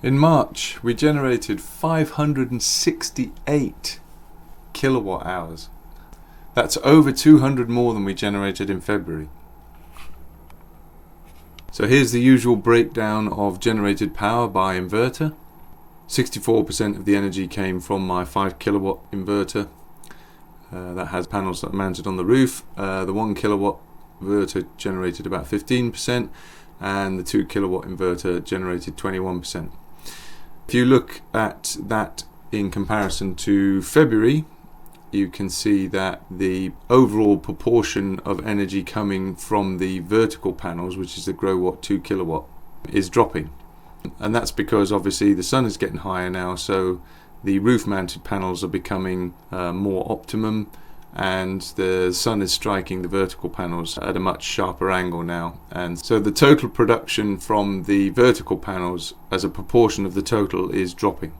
In March, we generated 568 kilowatt hours. That's over 200 more than we generated in February. So here's the usual breakdown of generated power by inverter. 64% of the energy came from my 5 kilowatt inverter. That has panels that are mounted on the roof. The 1 kilowatt inverter generated about 15%, and the 2 kilowatt inverter generated 21%. If you look at that in comparison to February, you can see that the overall proportion of energy coming from the vertical panels, which is the GrowWatt 2 kilowatt, is dropping. And that's because obviously the sun is getting higher now, so the roof mounted panels are becoming more optimum, and the sun is striking the vertical panels at a much sharper angle now, and so the total production from the vertical panels as a proportion of the total is dropping.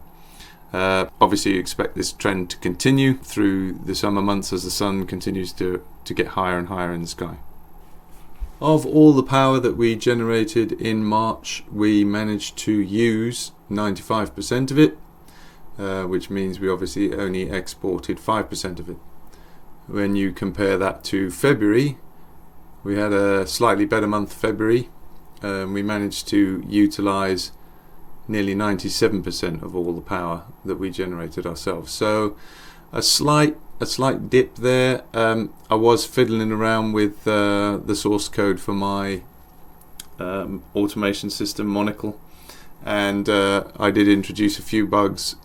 Obviously you expect this trend to continue through the summer months as the sun continues to get higher and higher in the sky. Of all the power that we generated in March, we managed to use 95% of it, which means we obviously only exported 5% of it. When you compare that to February, we had a slightly better month February. We managed to utilize nearly 97% of all the power that we generated ourselves. So a slight dip there. I was fiddling around with the source code for my automation system, Monocle, and I did introduce a few bugs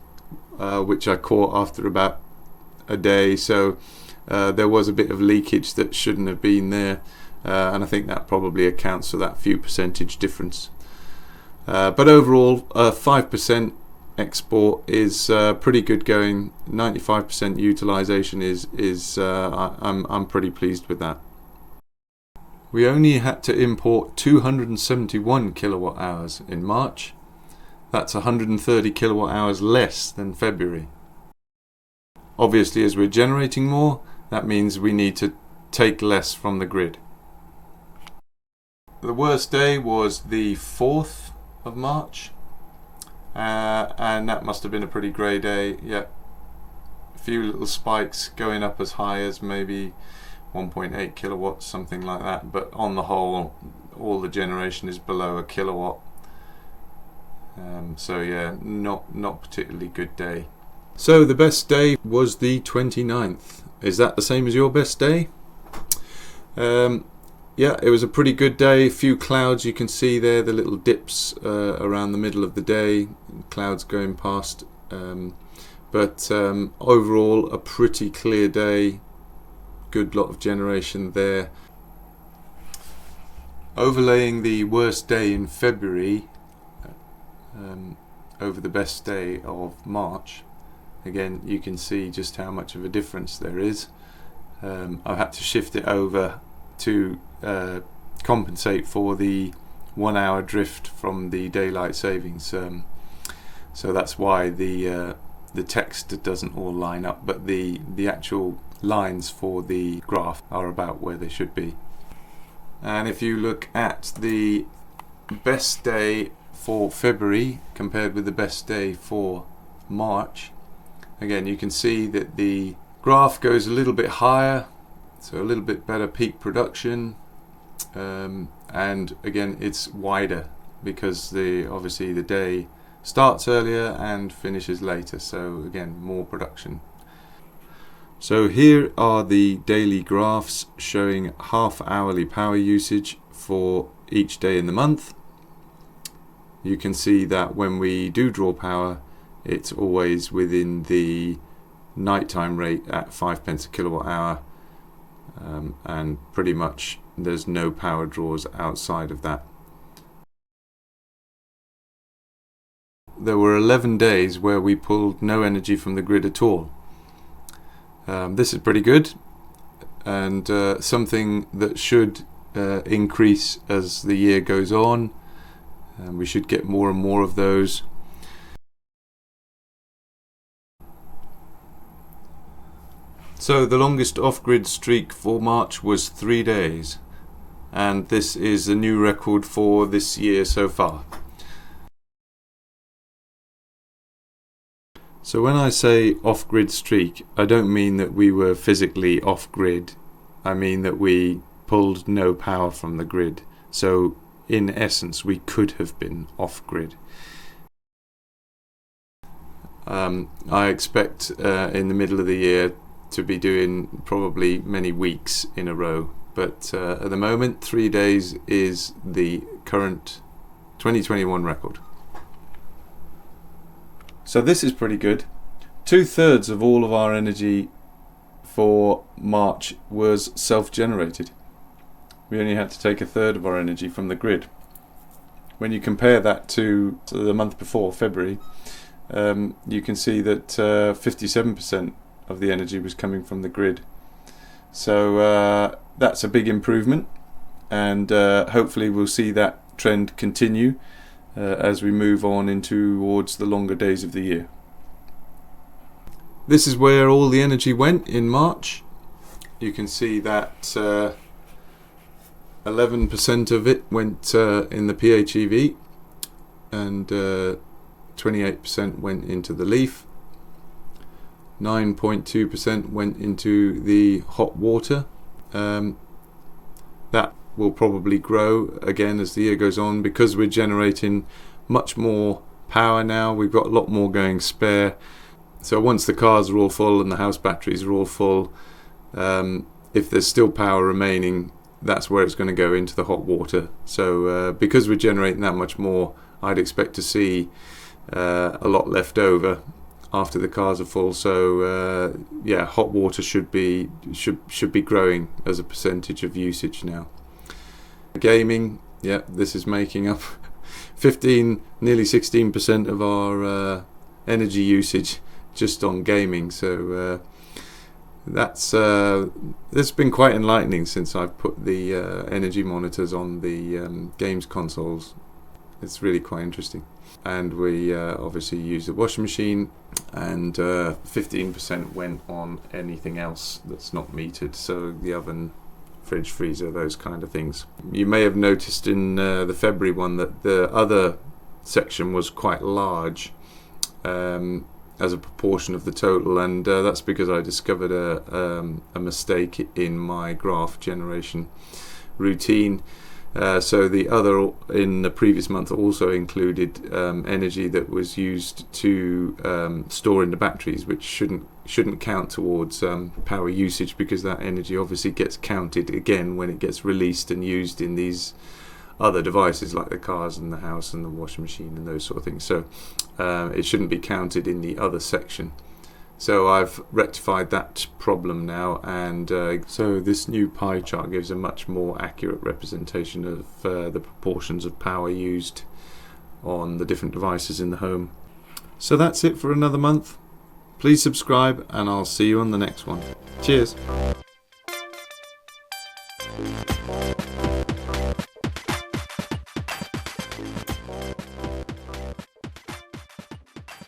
which I caught after about a day. So there was a bit of leakage that shouldn't have been there, and I think that probably accounts for that few percentage difference. But overall, 5% export is pretty good going. 95% utilization is I'm pretty pleased with that. We only had to import 271 kilowatt hours in March. That's 130 kilowatt hours less than February. Obviously, as we're generating more, that means we need to take less from the grid. The worst day was the 4th of March, and that must have been a pretty grey day. Yeah, a few little spikes going up as high as maybe 1.8 kilowatts, something like that, but on the whole all the generation is below a kilowatt. So yeah, not particularly good day. So the best day was the 29th. Is that the same as your best day? Yeah, it was a pretty good day. A few clouds you can see there, the little dips around the middle of the day, clouds going past. But overall, a pretty clear day. Good lot of generation there. Overlaying the worst day in February over the best day of March, again you can see just how much of a difference there is. I've had to shift it over to compensate for the 1 hour drift from the daylight savings, so that's why the text doesn't all line up, but the actual lines for the graph are about where they should be. And if you look at the best day for February compared with the best day for March, again you can see that the graph goes a little bit higher, so a little bit better peak production, and again it's wider because obviously the day starts earlier and finishes later, so again more production. So here are the daily graphs showing half-hourly power usage for each day in the month. You can see that when we do draw power, it's always within the nighttime rate at 5 pence a kilowatt hour, and pretty much there's no power draws outside of that. There were 11 days where we pulled no energy from the grid at all. This is pretty good, and something that should increase as the year goes on. We should get more and more of those. So the longest off-grid streak for March was 3 days, and this is a new record for this year so far. So when I say off-grid streak, I don't mean that we were physically off-grid. I mean that we pulled no power from the grid. So in essence, we could have been off-grid. I expect in the middle of the year to be doing probably many weeks in a row. But at the moment, 3 days is the current 2021 record. So this is pretty good. 2/3 of all of our energy for March was self-generated. We only had to take 1/3 of our energy from the grid. When you compare that to the month before, February, you can see that 57% of the energy was coming from the grid. So that's a big improvement, and hopefully we'll see that trend continue as we move on towards the longer days of the year. This is where all the energy went in March. You can see that 11% of it went in the PHEV, and 28% went into the Leaf. 9.2% went into the hot water. That will probably grow again as the year goes on, because we're generating much more power now. We've got a lot more going spare. So once the cars are all full and the house batteries are all full, if there's still power remaining, that's where it's going to go into the hot water. So because we're generating that much more, I'd expect to see a lot left over after the cars are full. So yeah, hot water should be growing as a percentage of usage now. Gaming, yeah, this is making up 15, nearly 16% of our energy usage just on gaming. So that's been quite enlightening since I've put the energy monitors on the games consoles. It's really quite interesting. And we obviously use the washing machine, and 15% went on anything else that's not metered, so the oven, fridge, freezer, those kind of things. You may have noticed in the February one that the other section was quite large as a proportion of the total, and that's because I discovered a mistake in my graph generation routine. So the other in the previous month also included energy that was used to store in the batteries, which shouldn't count towards power usage, because that energy obviously gets counted again when it gets released and used in these other devices like the cars and the house and the washing machine and those sort of things. So it shouldn't be counted in the other section. So I've rectified that problem now, and so this new pie chart gives a much more accurate representation of the proportions of power used on the different devices in the home. So that's it for another month. Please subscribe, and I'll see you on the next one. Cheers.